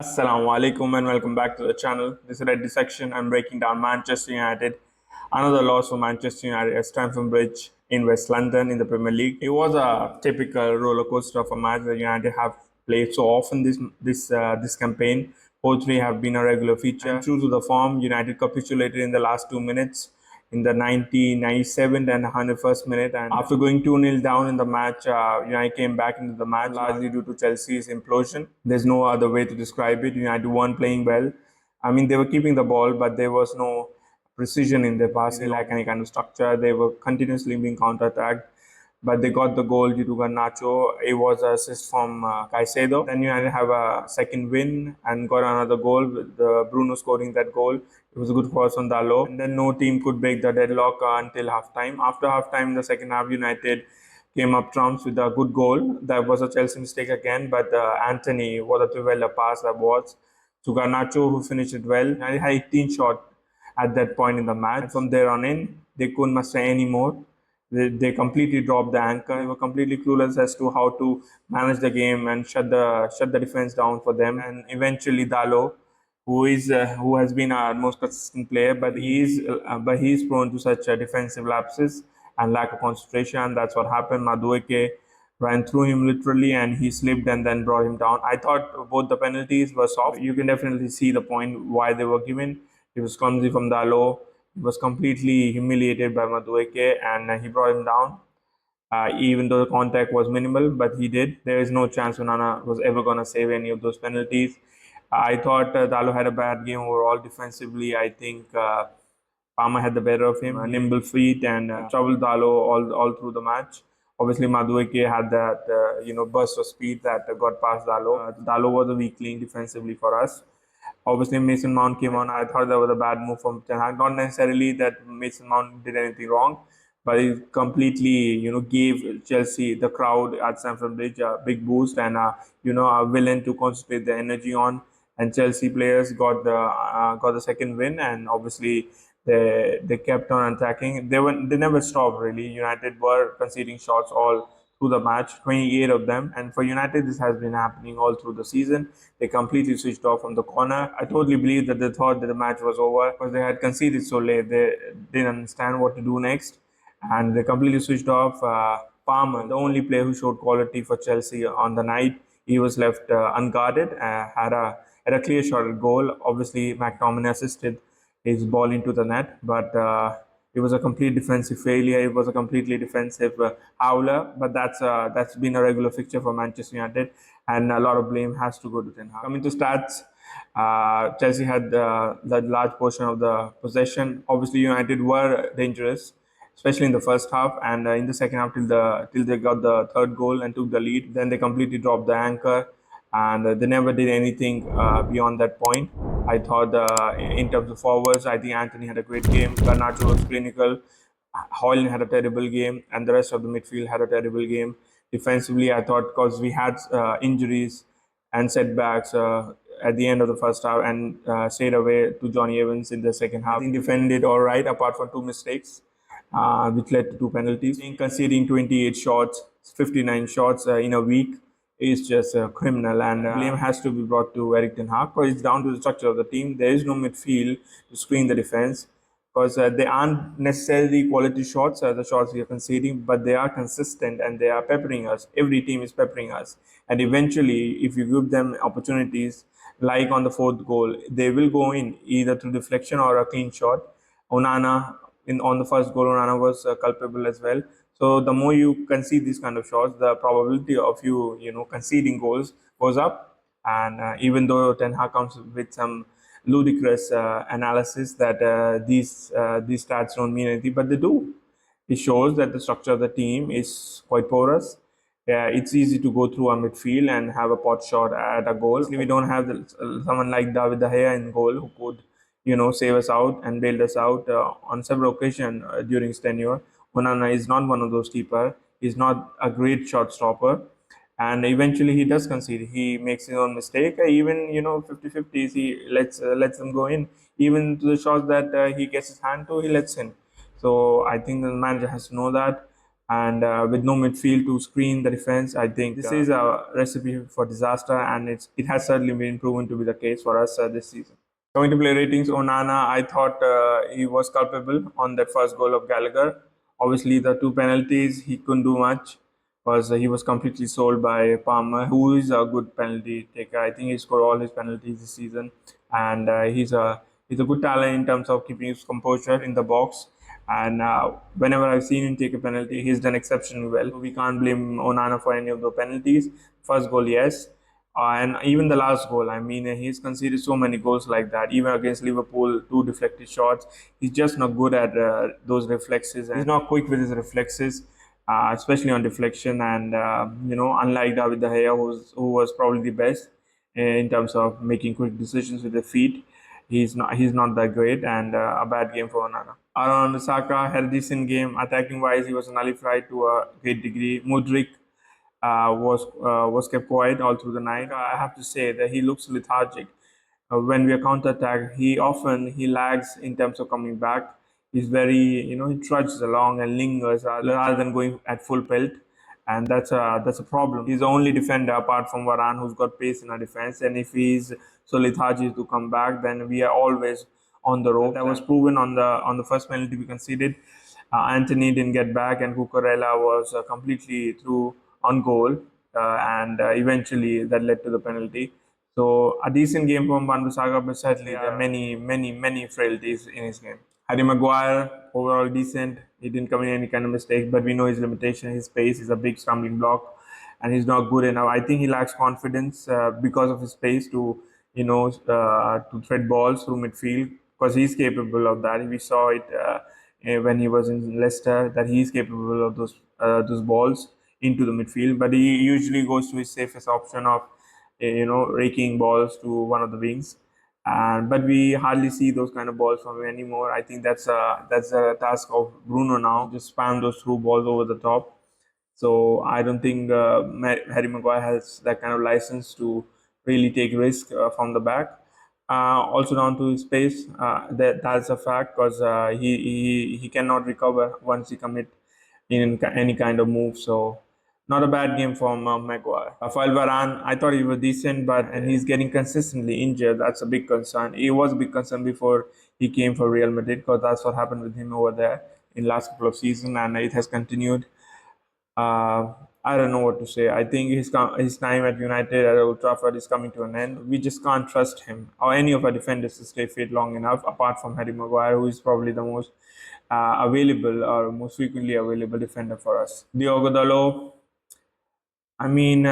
Assalamu alaikum and welcome back to the channel. This is RED DISSECTION. I'm breaking down Manchester United. Another loss for Manchester United at Stamford Bridge in West London in the Premier League. It was a typical roller coaster of a match that United have played so often this campaign. All three have been a regular feature. And true to the form, United capitulated in the last 2 minutes in the 90, 97th and 101st minute. And after going 2-0 down in the match, United came back into the match largely due to Chelsea's implosion. There's no other way to describe it. United weren't playing well. I mean, they were keeping the ball, but there was no precision in their passing, lack any kind of structure. They were continuously being counter-attacked, but they got the goal due to Garnacho. It was an assist from Caicedo. Then United have a second win and got another goal with Bruno scoring that goal. It was a good cross on Dalo. And then no team could break the deadlock until halftime. After halftime, in the second half, United came up trumps with a good goal. That was a Chelsea mistake again, but Anthony was a well pass that was to Garnacho, who finished it well. United had 18 shots at that point in the match. And from there on in, they couldn't muster any more. They completely dropped the anchor. They were completely clueless as to how to manage the game and shut the defense down for them. And eventually, Dalo, who has been our most consistent player, but he is prone to such defensive lapses and lack of concentration. That's what happened. Madueke ran through him literally, and he slipped and then brought him down. I thought both the penalties were soft. You can definitely see the point why they were given. He was clumsy from Dalo. He was completely humiliated by Madueke, and he brought him down. Even though the contact was minimal, but he did. There is no chance Onana was ever going to save any of those penalties. I thought Dalo had a bad game overall defensively. I think Palmer had the better of him, nimble feet, and troubled Dalo all through the match. Obviously, Madueke had that burst of speed that got past Dalo. Dalo was a weak link defensively for us. Obviously, Mason Mount came on. I thought that was a bad move from Ten Hag. Not necessarily that Mason Mount did anything wrong, but he completely, gave Chelsea, the crowd at Stamford Bridge, a big boost and, a villain to concentrate the energy on. And Chelsea players got the second win, and obviously they kept on attacking. They never stopped really. United were conceding shots all through the match, 28 of them. And for United, this has been happening all through the season. They completely switched off from the corner. I totally believe that they thought that the match was over because they had conceded so late. They didn't understand what to do next, and they completely switched off. Palmer, the only player who showed quality for Chelsea on the night, he was left unguarded. Had a clear shot at goal. Obviously, McTominay assisted his ball into the net, but it was a complete defensive failure. It was a completely defensive howler, but that's been a regular fixture for Manchester United, and a lot of blame has to go to Ten Hag. Coming to stats, Chelsea had the large portion of the possession. Obviously, United were dangerous, especially in the first half, and in the second half till they got the third goal and took the lead. Then they completely dropped the anchor, and they never did anything beyond that point. I thought in terms of forwards, I think Anthony had a great game. Garnacho was clinical. Hoyland had a terrible game, and the rest of the midfield had a terrible game. Defensively, I thought because we had injuries and setbacks at the end of the first half and stayed away to Johnny Evans in the second half. I think defended all right, apart from two mistakes, which led to two penalties. Conceding 28 shots, 59 shots in a week is just criminal, and blame has to be brought to Erik Ten Hag because it's down to the structure of the team. There is no midfield to screen the defense because they aren't necessarily quality shots, the shots we are conceding, but they are consistent and they are peppering us. Every team is peppering us, and eventually, if you give them opportunities, like on the fourth goal, they will go in either through deflection or a clean shot. Onana on the first goal, Onana was culpable as well. So the more you concede these kind of shots, the probability of you conceding goals goes up. And even though Ten Hag comes with some ludicrous analysis that these stats don't mean anything, but they do. It shows that the structure of the team is quite porous. Yeah, it's easy to go through our midfield and have a pot shot at a goal. We don't have someone like David De Gea in goal who could, save us out and bail us out on several occasions during his tenure. Onana is not one of those keeper. He's not a great shot stopper, and eventually he does concede. He makes his own mistake. Even 50-50s, he lets them go in. Even to the shots that he gets his hand to, he lets in. So I think the manager has to know that. and with no midfield to screen the defense, I think this is a recipe for disaster, and it has certainly been proven to be the case for us this season. Coming to play ratings, Onana, I thought he was culpable on that first goal of Gallagher. Obviously, the two penalties, he couldn't do much because he was completely sold by Palmer, who is a good penalty taker. I think he scored all his penalties this season, and he's a good talent in terms of keeping his composure in the box. And whenever I've seen him take a penalty, he's done exceptionally well. We can't blame Onana for any of the penalties. First goal, yes. And even the last goal, I mean, he's conceded so many goals like that. Even against Liverpool, two deflected shots. He's just not good at those reflexes. He's not quick with his reflexes, especially on deflection. And unlike David De Gea, who was probably the best in terms of making quick decisions with the feet, he's not that great, and a bad game for Onana. Aaron Saka had a decent game. Attacking wise, he was nullified to a great degree. Mudryk was kept quiet all through the night. I have to say that he looks lethargic. When we are counter attack, he lags in terms of coming back. He's very, he trudges along and lingers rather than going at full pelt, and that's a problem. He's the only defender apart from Varane who's got pace in our defense, and if he's so lethargic to come back, then we are always on the rope. That was proven on the first penalty we conceded. Anthony didn't get back, and Cucurella was completely through on goal, and eventually that led to the penalty. So a decent game from Wan-Bissaka, but certainly there are many, many, many frailties in his game. Harry Maguire, overall decent. He didn't commit any kind of mistake, but we know his limitation. His pace is a big stumbling block, and he's not good enough. I think he lacks confidence because of his pace to thread balls through midfield, because he's capable of that. We saw it when he was in Leicester, that he's capable of those balls into the midfield, but he usually goes to his safest option of raking balls to one of the wings. And but we hardly see those kind of balls from him anymore. I think that's a task of Bruno now, just spam those through balls over the top. So I don't think Harry Maguire has that kind of license to really take risk from the back. Also down to his pace, that's a fact, because he cannot recover once he commit in any kind of move. So not a bad game from Maguire. Rafael Varane, I thought he was decent, and he's getting consistently injured. That's a big concern. It was a big concern before he came for Real Madrid, because that's what happened with him over there in last couple of seasons, and it has continued. uh, I don't know what to say. I think his time at United at Old Trafford is coming to an end. We just can't trust him or any of our defenders to stay fit long enough, apart from Harry Maguire, who is probably the most available or most frequently available defender for us. Diogo Dalot, I mean,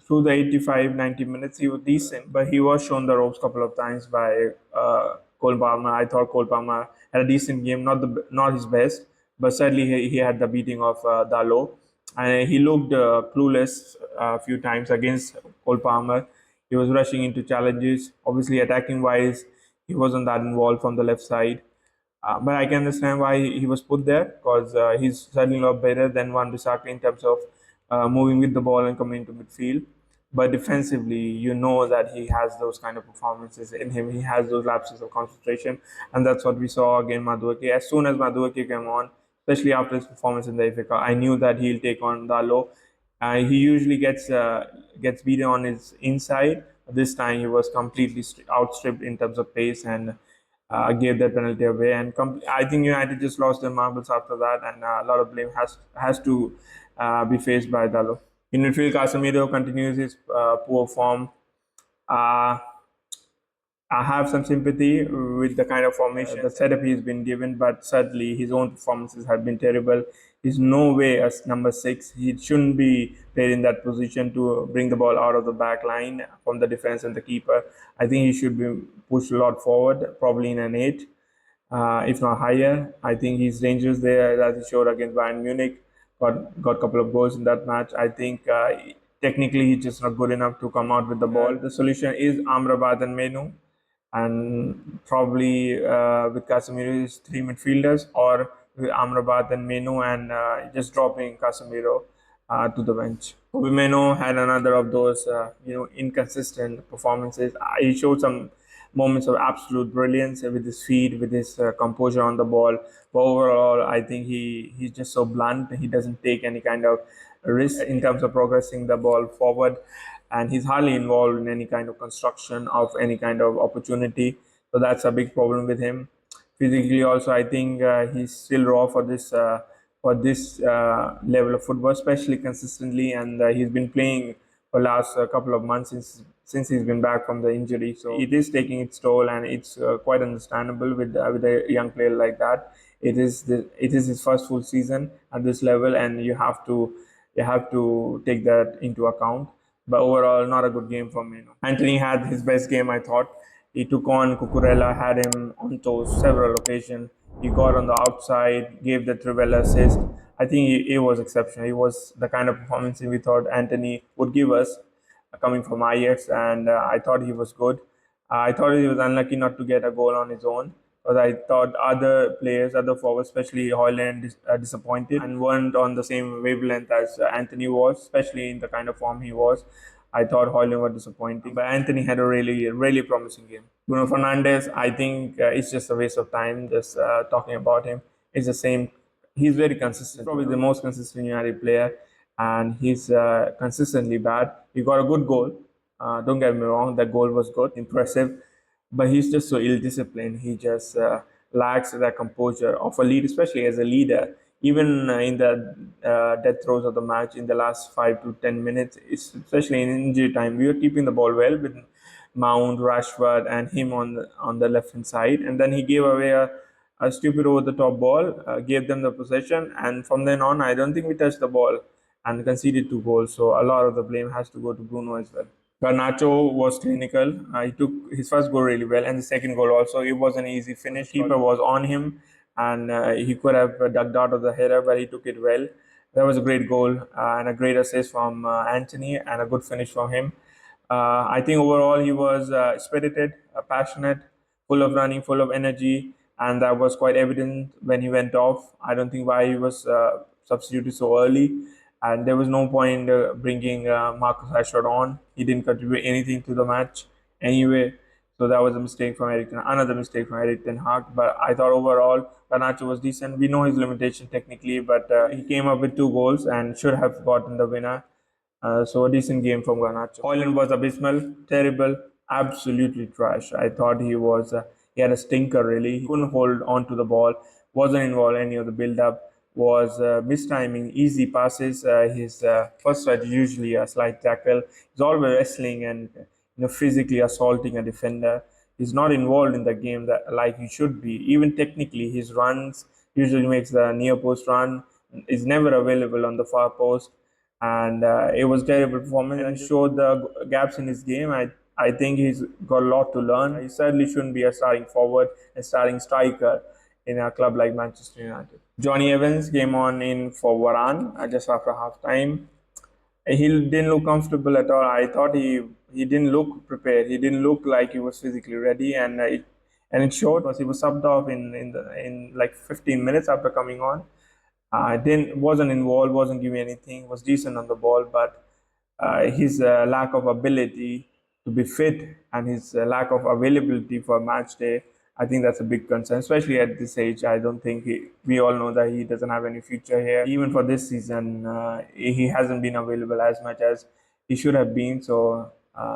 through the 85, 90 minutes, he was decent, but he was shown the ropes a couple of times by Cole Palmer. I thought Cole Palmer had a decent game, not his best, but certainly he had the beating of Dalo. And he looked clueless a few times against Cole Palmer. He was rushing into challenges. Obviously, attacking wise, he wasn't that involved from the left side. But I can understand why he was put there, because he's certainly a lot better than Wan-Bissaka in terms of moving with the ball and coming into midfield. But defensively, you know that he has those kind of performances in him. He has those lapses of concentration, and that's what we saw against Madueke. As soon as Madueke came on, especially after his performance in the FA Cup, I knew that he'll take on Dalo. He usually gets beaten on his inside. This time he was completely outstripped in terms of pace, and gave that penalty away. And I think United just lost their marbles after that, and a lot of blame has to be faced by Dalo. In midfield, Casemiro continues his poor form. Uh, I have some sympathy with the kind of formation, the setup he's been given, but sadly his own performances have been terrible. He's no way as number six. He shouldn't be played in that position to bring the ball out of the back line from the defense and the keeper. I think he should be pushed a lot forward, probably in an eight, if not higher. I think he's dangerous there, as he showed against Bayern Munich. Got a couple of goals in that match. I think technically he's just not good enough to come out with the ball. The solution is Amrabat and Menu, and probably with Casemiro's three midfielders, or with Amrabat and Menu, and just dropping Casemiro to the bench. Meno had another of those inconsistent performances. He showed some moments of absolute brilliance with his feet, with his composure on the ball. But overall, I think he's just so blunt. He doesn't take any kind of risk in terms of progressing the ball forward, and he's hardly involved in any kind of construction of any kind of opportunity. So that's a big problem with him. Physically, also, I think he's still raw for this level of football, especially consistently, and he's been playing for last couple of months since he's been back from the injury. So it is taking its toll, and it's quite understandable with a young player like that. It is his first full season at this level, and you have to take that into account. But overall, not a good game from him. Anthony had his best game, I thought. He took on Cucurella, had him on toes several occasions. He got on the outside, gave the Trivela assist. I think he was exceptional. He was the kind of performance we thought Anthony would give us coming from Ajax, and I thought he was good. I thought he was unlucky not to get a goal on his own, because I thought other players, other forwards, especially Hoyland, disappointed and weren't on the same wavelength as Anthony was, especially in the kind of form he was. I thought Hoyland was disappointing, but Anthony had a really promising game. Bruno Fernandes, I think it's just a waste of time just talking about him. It's the same. He's very consistent, probably the most consistent United player, and he's consistently bad. He got a good goal. Don't get me wrong, that goal was good, impressive, but he's just so ill-disciplined. He just lacks that composure of a lead, especially as a leader. Even in the death throes of the match, in the last 5 to 10 minutes, especially in injury time, we were keeping the ball well with Mount, Rashford, and him on the left hand side, and then he gave away a stupid over the top ball, gave them the possession, and from then on, I don't think we touched the ball and conceded 2 goals. So a lot of the blame has to go to Bruno as well. Garnacho was clinical. He took his first goal really well, and the second goal also. It was an easy finish. Keeper was on him, and he could have ducked out of the header, but he took it well. That was a great goal and a great assist from Anthony, and a good finish from him. I think overall he was spirited, passionate, full of running, full of energy, and that was quite evident when he went off. I don't think why he was substituted so early, and there was no point bringing Marcus Rashford on. He didn't contribute anything to the match anyway. So that was a mistake from another mistake from Eric Ten Hag. But I thought overall Garnacho was decent. We know his limitation technically, but he came up with 2 goals and should have gotten the winner. So a decent game from Garnacho. Hoyland was abysmal, terrible, absolutely trash. I thought he had a stinker really. He couldn't hold on to the ball, wasn't involved in any of the build up, was mistiming easy passes. His first touch usually a slight tackle. He's always wrestling and physically assaulting a defender. He's not involved in the game that like he should be. Even technically, his runs usually makes the near post run. Is never available on the far post, and it was terrible performance and showed the gaps in his game. I think he's got a lot to learn. He certainly shouldn't be a starting forward and starting striker in a club like Manchester United. Johnny Evans came on in for Varane just after half time. He didn't look comfortable at all. I thought he didn't look prepared. He didn't look like he was physically ready, and it showed because he was subbed off in like 15 minutes after coming on. Didn't wasn't involved, wasn't giving anything, was decent on the ball, but his lack of ability to be fit and his lack of availability for match day, I think that's a big concern, especially at this age. I don't think we all know that he doesn't have any future here. Even for this season, he hasn't been available as much as he should have been. So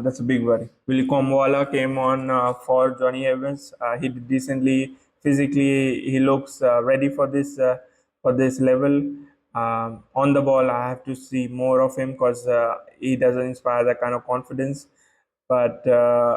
that's a big worry. Willie Komwala came on for Johnny Evans. He did decently physically. He looks ready for this level. On the ball, I have to see more of him because he doesn't inspire that kind of confidence. But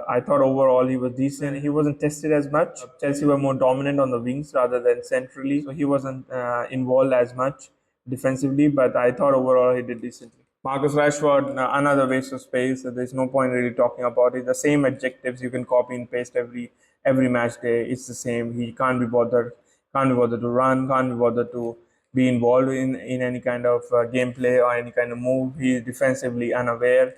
I thought overall he was decent. He wasn't tested as much. Chelsea were more dominant on the wings rather than centrally, so he wasn't involved as much defensively. But I thought overall he did decently. Marcus Rashford, another waste of space. There's no point really talking about it. The same adjectives you can copy and paste every match day. It's the same. He can't be bothered to run, can't be bothered to be involved in any kind of gameplay or any kind of move. He is defensively unaware.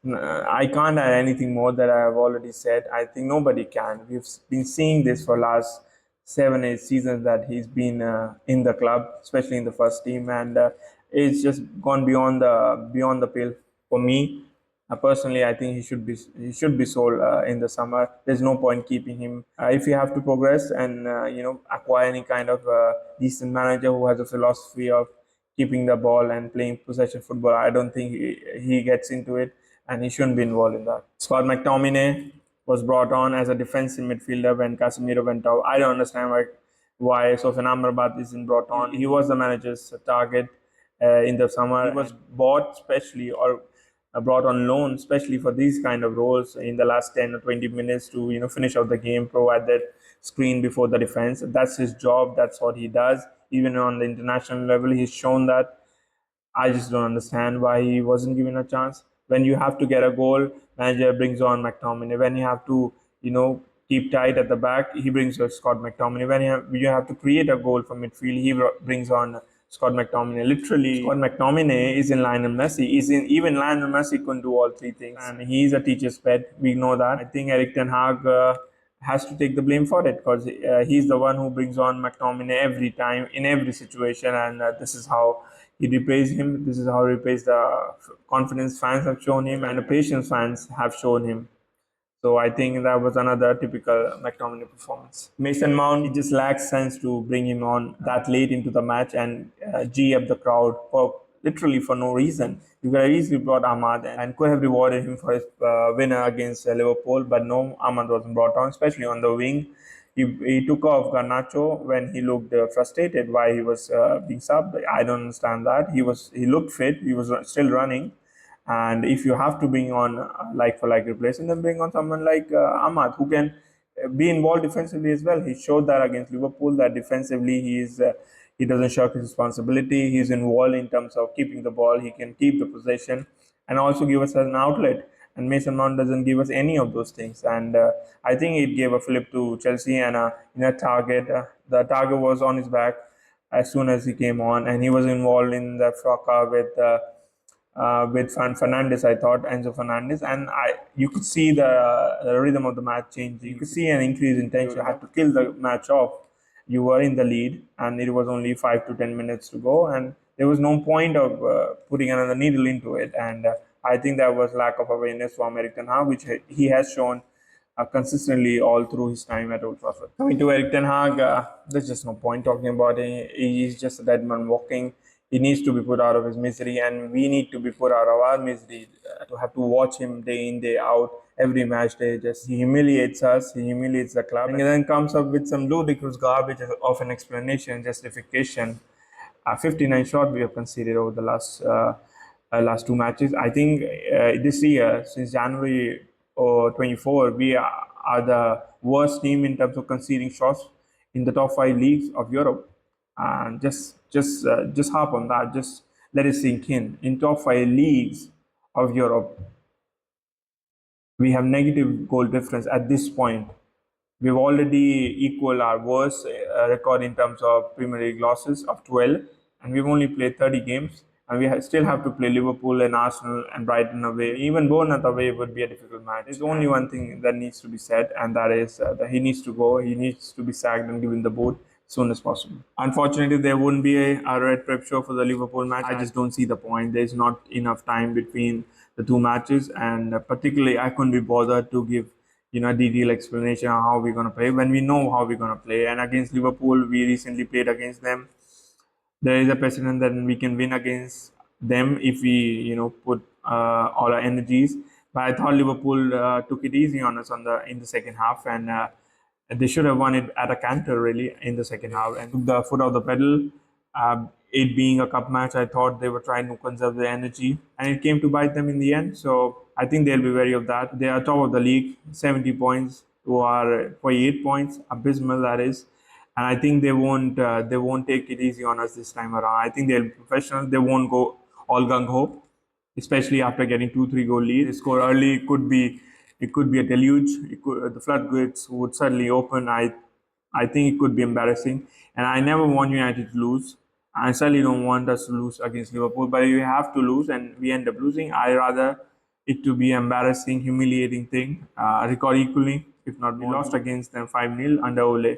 I can't add anything more that I have already said. I think nobody can. We've been seeing this for last 7, 8 seasons that he's been in the club, especially in the first team, and it's just gone beyond the pale for me. Personally, I think he should be sold in the summer. There's no point keeping him if you have to progress and acquire any kind of decent manager who has a philosophy of keeping the ball and playing possession football. I don't think he gets into it, and he shouldn't be involved in that. Scott McTominay was brought on as a defensive midfielder when Casemiro went out. I don't understand why Sofyan Amrabat isn't brought on. He was the manager's target in the summer. He was bought specially or brought on loan, especially for these kind of roles in the last 10 or 20 minutes to finish out the game, provide that screen before the defense. That's his job. That's what he does. Even on the international level, he's shown that. I just don't understand why he wasn't given a chance. When you have to get a goal, manager brings on McTominay. When you have to, keep tight at the back, he brings on Scott McTominay. When you have to create a goal from midfield, he brings on Scott McTominay. Literally, Scott McTominay is in Lionel Messi. Even Lionel Messi couldn't do all three things, and he's a teacher's pet. We know that. I think Eric Ten Hag has to take the blame for it because he's the one who brings on McTominay every time in every situation, and this is how he repays him. This is how he repays the confidence fans have shown him and the patience fans have shown him. So I think that was another typical McTominay performance. Mason Mount, it just lacks sense to bring him on that late into the match and G up the crowd for literally for no reason. You could have easily brought Ahmad and could have rewarded him for his winner against Liverpool, but no, Ahmad wasn't brought on, especially on the wing. He took off Garnacho when he looked frustrated why he was being subbed. I don't understand that. He looked fit. He was still running, and if you have to bring on like for like replacement, then bring on someone like Ahmad who can be involved defensively as well. He showed that against Liverpool that defensively he doesn't shirk his responsibility. He's involved in terms of keeping the ball. He can keep the possession and also give us an outlet. And Mason Mount doesn't give us any of those things. And I think it gave a flip to Chelsea and in a target. The target was on his back as soon as he came on, and he was involved in the fracas with Fernandes. I thought Enzo Fernandes, and you could see the rhythm of the match changing. You could see an increase in tension. You had to kill the match off. You were in the lead, and it was only 5 to 10 minutes to go, and there was no point of putting another needle into it. And I think that was lack of awareness from Eric Ten Hag, which he has shown consistently all through his time at Old Trafford. Coming to Eric Ten Hag, there's just no point talking about it. He's just a dead man walking. He needs to be put out of his misery, and we need to be put out of our misery to have to watch him day in, day out, every match day. Just he humiliates us, he humiliates the club, and then comes up with some ludicrous garbage of an explanation, justification. 59 shots we have conceded over the last two matches. I think this year, since January 24, we are the worst team in terms of conceding shots in the top five leagues of Europe. And just harp on that. Just let it sink in. In top five leagues of Europe, we have negative goal difference at this point. We've already equaled our worst record in terms of Premier League losses of 12, and we've only played 30 games, and we still have to play Liverpool and Arsenal and Brighton away. Even Bournemouth away would be a difficult match. There's only one thing that needs to be said, and that is that he needs to go. He needs to be sacked and given the boot as soon as possible. Unfortunately, there wouldn't be a red prep show for the Liverpool match. I just don't see the point. There's not enough time between the two matches, and particularly I couldn't be bothered to give detailed explanation on how we're going to play when we know how we're going to play. And against Liverpool, we recently played against them. There is a precedent that we can win against them if we put all our energies. But I thought Liverpool took it easy on us in the second half, and they should have won it at a canter really in the second half and took the foot off the pedal. It being a cup match, I thought they were trying to conserve their energy, and it came to bite them in the end. So I think they'll be wary of that. They are top of the league, 70 points to our 48 points, abysmal that is. And I think they won't take it easy on us this time around. I think they'll be professional. They won't go all gung ho, especially after getting 2-3 goal lead. They score early. It could be a deluge. The floodgates would suddenly open. I think it could be embarrassing. And I never want United to lose. I certainly don't want us to lose against Liverpool. But if we have to lose and we end up losing, I rather it to be embarrassing, humiliating thing. Record equally, if not more. We lost against them 5-0 under Ole.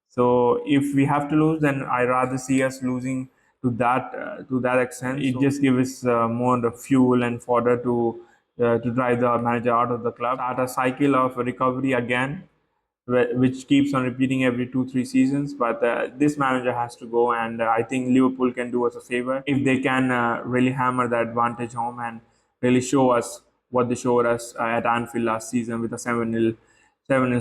So if we have to lose, then I rather see us losing to that extent. It just gives us more the fuel and fodder to to drive the manager out of the club, start a cycle of recovery again, which keeps on repeating every 2-3 seasons. But this manager has to go, and I think Liverpool can do us a favor if they can really hammer the advantage home and really show us what they showed us at Anfield last season with a 7-0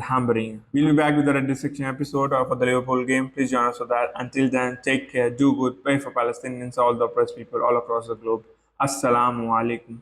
hammering. We'll be back with the Red Dissection episode for the Liverpool game. Please join us for that. Until then, take care, do good, pray for Palestinians, all the oppressed people all across the globe. Assalamu alaikum.